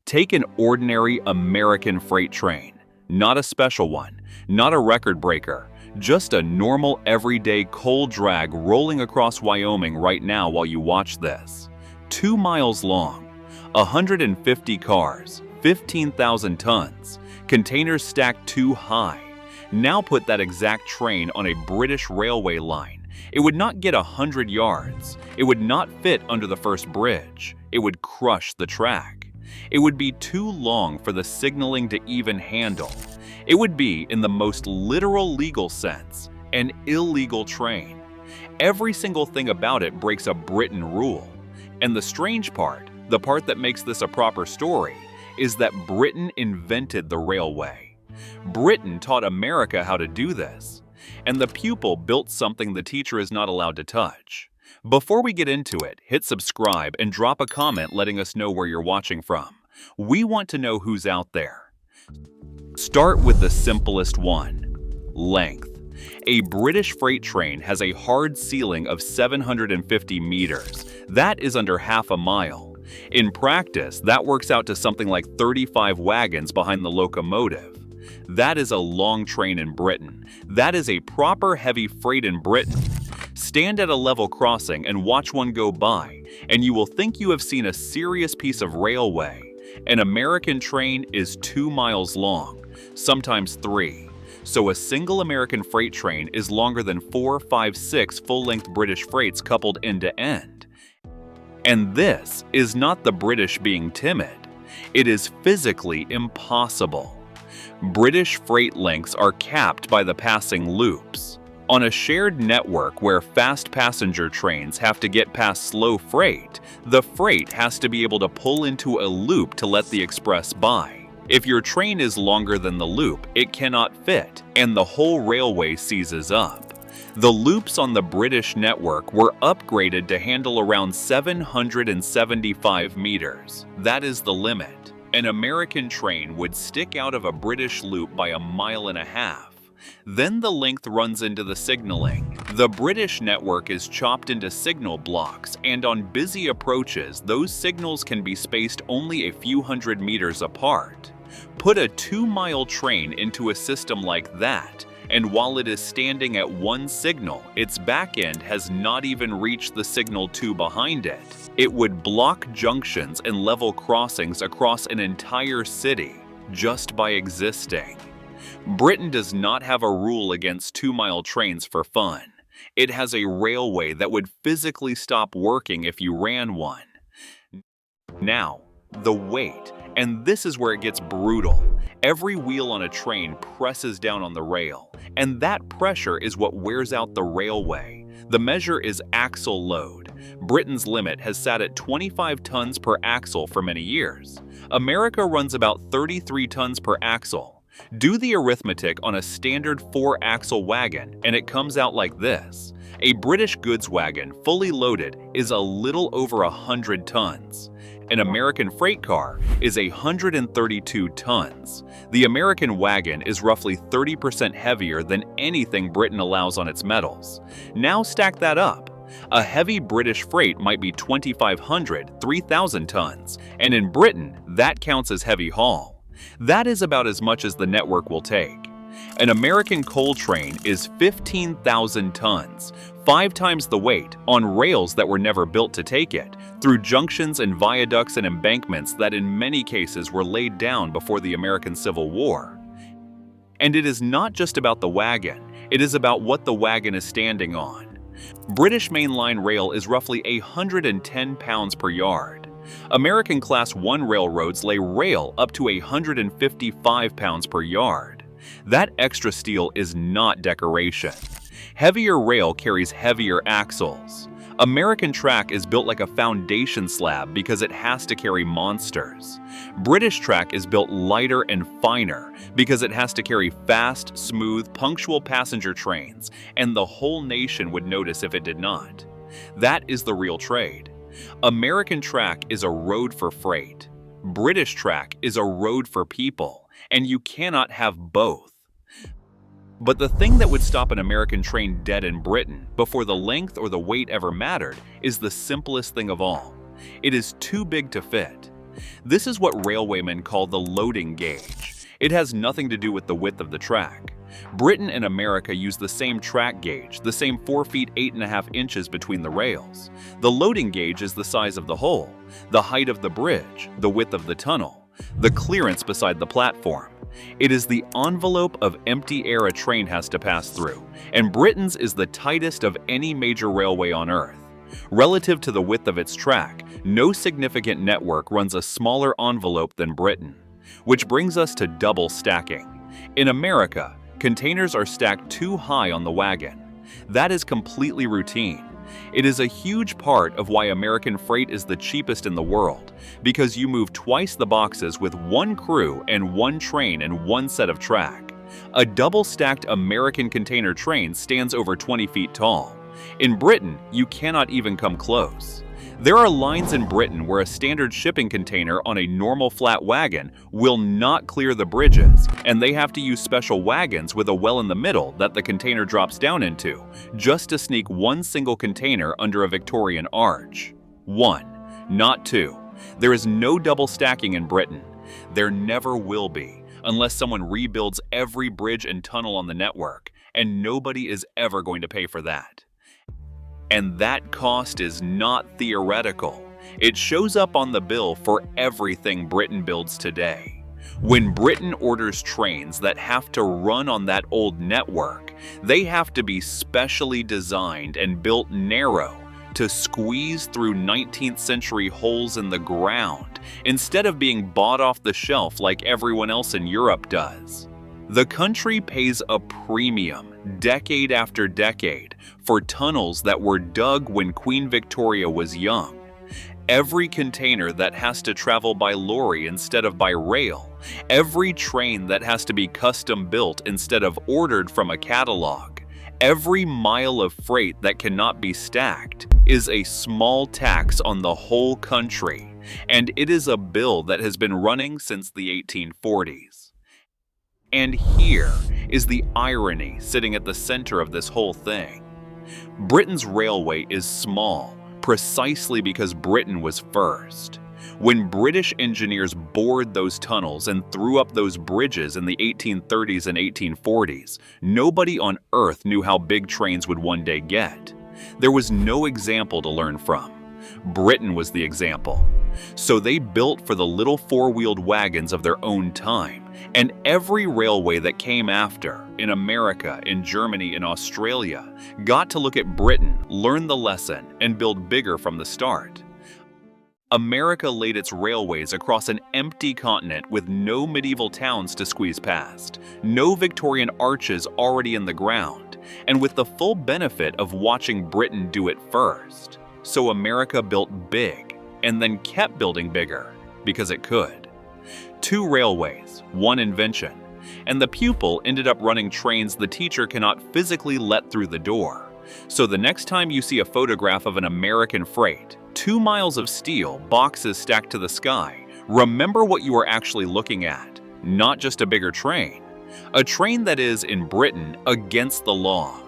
Take an ordinary American freight train, not a special one, not a record breaker, just a normal everyday coal drag rolling across Wyoming right now while you watch this. 2 miles long, 150 cars, 15,000 tons, containers stacked too high. Now put that exact train on a British railway line. It would not get 100 yards. It would not fit under the first bridge. It would crush the track. It would be too long for the signaling to even handle. It would be, in the most literal legal sense, an illegal train. Every single thing about it breaks a Britain rule. And the strange part, the part that makes this a proper story, is that Britain invented the railway. Britain taught America how to do this. And the pupil built something the teacher is not allowed to touch. Before we get into it, hit subscribe and drop a comment letting us know where you're watching from. We want to know who's out there. Start with the simplest one: length. A British freight train has a hard ceiling of 750 meters. That is under half a mile. In practice, that works out to something like 35 wagons behind the locomotive. That is a long train in Britain. That is a proper heavy freight in Britain. Stand at a level crossing and watch one go by, and you will think you have seen a serious piece of railway. An American train is 2 miles long, sometimes 3. So a single American freight train is longer than 4, 5, 6 full-length British freights coupled end to end. And this is not the British being timid. It is physically impossible. British freight lengths are capped by the passing loops. On a shared network where fast passenger trains have to get past slow freight, the freight has to be able to pull into a loop to let the express by. If your train is longer than the loop, it cannot fit, and the whole railway seizes up. The loops on the British network were upgraded to handle around 775 meters. That is the limit. An American train would stick out of a British loop by 1.5 miles. Then the length runs into the signaling. The British network is chopped into signal blocks, and on busy approaches, those signals can be spaced only a few hundred meters apart. Put a 2-mile train into a system like that, and while it is standing at one signal, its back end has not even reached the signal 2 behind it. It would block junctions and level crossings across an entire city just by existing. Britain does not have a rule against 2-mile trains for fun. It has a railway that would physically stop working if you ran one. Now, the weight, and this is where it gets brutal. Every wheel on a train presses down on the rail, and that pressure is what wears out the railway. The measure is axle load. Britain's limit has sat at 25 tons per axle for many years. America runs about 33 tons per axle. Do the arithmetic on a standard 4-axle wagon, and it comes out like this. A British goods wagon, fully loaded, is a little over 100 tons. An American freight car is 132 tons. The American wagon is roughly 30% heavier than anything Britain allows on its metals. Now stack that up. A heavy British freight might be 2,500, 3,000 tons, and in Britain, that counts as heavy haul. That is about as much as the network will take. An American coal train is 15,000 tons, 5 times the weight, on rails that were never built to take it, through junctions and viaducts and embankments that in many cases were laid down before the American Civil War. And it is not just about the wagon, it is about what the wagon is standing on. British mainline rail is roughly 110 pounds per yard. American Class 1 railroads lay rail up to 155 pounds per yard. That extra steel is not decoration. Heavier rail carries heavier axles. American track is built like a foundation slab because it has to carry monsters. British track is built lighter and finer because it has to carry fast, smooth, punctual passenger trains, and the whole nation would notice if it did not. That is the real trade. American track is a road for freight. British track is a road for people, and you cannot have both. But the thing that would stop an American train dead in Britain before the length or the weight ever mattered is the simplest thing of all. It is too big to fit. This is what railwaymen call the loading gauge. It has nothing to do with the width of the track. Britain and America use the same track gauge, the same 4 feet 8.5 inches between the rails. The loading gauge is the size of the hole, the height of the bridge, the width of the tunnel, the clearance beside the platform. It is the envelope of empty air a train has to pass through, and Britain's is the tightest of any major railway on Earth. Relative to the width of its track, no significant network runs a smaller envelope than Britain. Which brings us to double stacking. In America, containers are stacked too high on the wagon. That is completely routine. It is a huge part of why American freight is the cheapest in the world, because you move twice the boxes with one crew and one train and one set of track. A double-stacked American container train stands over 20 feet tall. In Britain, you cannot even come close. There are lines in Britain where a standard shipping container on a normal flat wagon will not clear the bridges, and they have to use special wagons with a well in the middle that the container drops down into, just to sneak one single container under a Victorian arch. 1, not 2. There is no double stacking in Britain. There never will be, unless someone rebuilds every bridge and tunnel on the network, and nobody is ever going to pay for that. And that cost is not theoretical. It shows up on the bill for everything Britain builds today. When Britain orders trains that have to run on that old network, they have to be specially designed and built narrow to squeeze through 19th century holes in the ground instead of being bought off the shelf like everyone else in Europe does. The country pays a premium, decade after decade, for tunnels that were dug when Queen Victoria was young. Every container that has to travel by lorry instead of by rail, every train that has to be custom built instead of ordered from a catalog, every mile of freight that cannot be stacked is a small tax on the whole country, and it is a bill that has been running since the 1840s. And here is the irony sitting at the center of this whole thing. Britain's railway is small precisely because Britain was first. When British engineers bored those tunnels and threw up those bridges in the 1830s and 1840s, nobody on Earth knew how big trains would one day get. There was no example to learn from. Britain was the example. So they built for the little four-wheeled wagons of their own time, and every railway that came after, in America, in Germany, in Australia, got to look at Britain, learn the lesson, and build bigger from the start. America laid its railways across an empty continent with no medieval towns to squeeze past, no Victorian arches already in the ground, and with the full benefit of watching Britain do it first. So America built big, and then kept building bigger, because it could. 2 railways, 1 invention, and the pupil ended up running trains the teacher cannot physically let through the door. So the next time you see a photograph of an American freight, 2 miles of steel, boxes stacked to the sky, remember what you are actually looking at, not just a bigger train. A train that is, in Britain, against the law.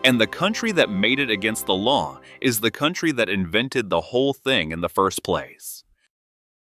And the country that made it against the law is the country that invented the whole thing in the first place.